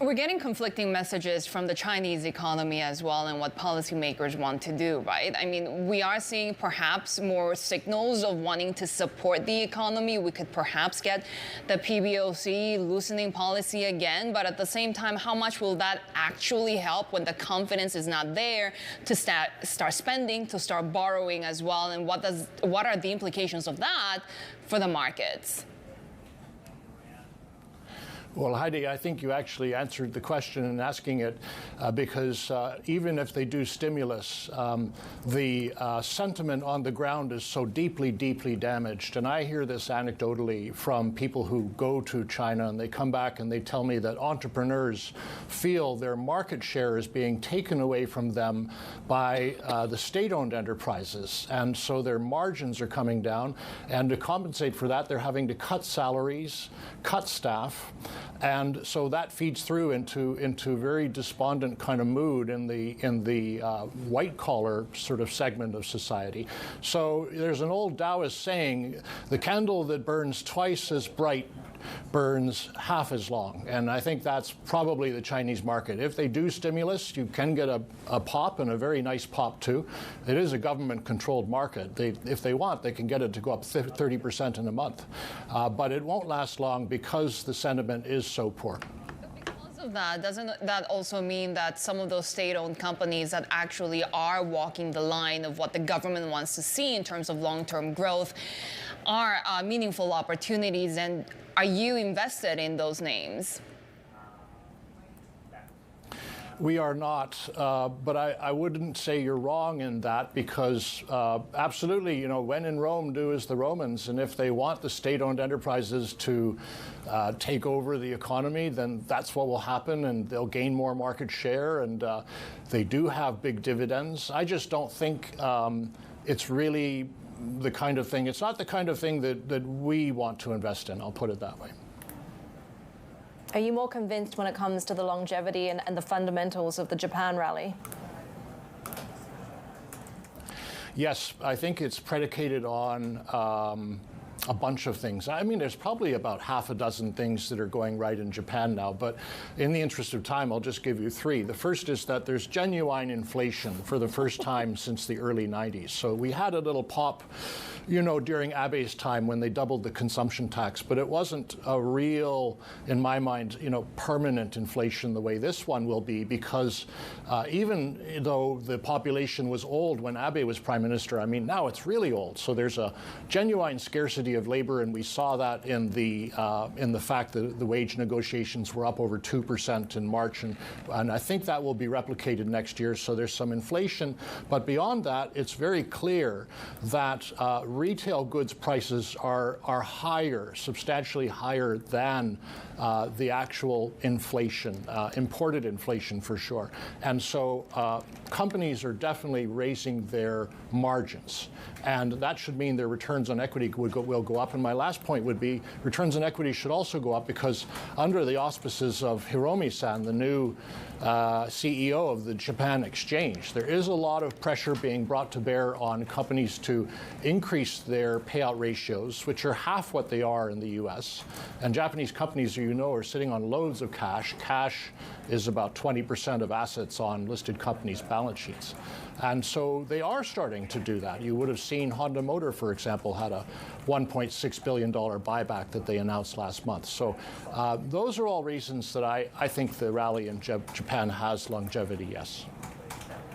We're getting conflicting messages from the Chinese economy as well and what policymakers want to do, right? I mean, we are seeing perhaps more signals of wanting to support the economy. We could perhaps get the PBOC loosening policy again, but at the same time, how much will that actually help when the confidence is not there to start spending, to start borrowing as well? And what are the implications of that for the markets? Well, Heidi, I think you actually answered the question in asking it because even if they do stimulus, the sentiment on the ground is so deeply, deeply damaged. And I hear this anecdotally from people who go to China and they come back and they tell me that entrepreneurs feel their market share is being taken away from them by the state-owned enterprises. And so their margins are coming down. And to compensate for that, they're having to cut salaries, cut staff. And so that feeds through into very despondent kind of mood in the white collar sort of segment of society. So there's an old Taoist saying, the candle that burns twice as bright burns half as long. And I think that's probably the Chinese market. If they do stimulus, you can get a pop, and a very nice pop too. It is a government-controlled market. If they want, they can get it to go up 30% in a month. But it won't last long because the sentiment is so poor. Of that, doesn't that also mean that some of those state-owned companies that actually are walking the line of what the government wants to see in terms of long-term growth are meaningful opportunities? And are you invested in those names? We are not, but I wouldn't say you're wrong in that because absolutely, when in Rome, do as the Romans. And if they want the state-owned enterprises to take over the economy, then that's what will happen, and they'll gain more market share, and they do have big dividends. I just don't think it's really the kind of thing, it's not the kind of thing that we want to invest in, I'll put it that way. Are you more convinced when it comes to the longevity and the fundamentals of the Japan rally? Yes, I think it's predicated on a bunch of things. I mean, there's probably about half a dozen things that are going right in Japan now, but in the interest of time, I'll just give you three. The first is that there's genuine inflation for the first time since the early 90s. So we had a little pop, during Abe's time when they doubled the consumption tax, but it wasn't a real, in my mind, permanent inflation the way this one will be, because even though the population was old when Abe was prime minister, I mean, now it's really old. So there's a genuine scarcity of labor, and we saw that in the fact that the wage negotiations were up over 2% in March, and I think that will be replicated next year. So there's some inflation, but beyond that, it's very clear that retail goods prices are higher, substantially higher than the actual inflation, imported inflation for sure. And so companies are definitely raising their margins. And that should mean their returns on equity will go up. And my last point would be returns on equity should also go up because under the auspices of Hiromi-san, the new CEO of the Japan Exchange, there is a lot of pressure being brought to bear on companies to increase their payout ratios, which are half what they are in the U.S. And Japanese companies, are sitting on loads of cash. Cash is about 20% of assets on listed companies' balance sheets. And so they are starting to do that. You would have seen Honda Motor, for example, had a $1.6 billion buyback that they announced last month. So those are all reasons that I think the rally in Japan has longevity, yes.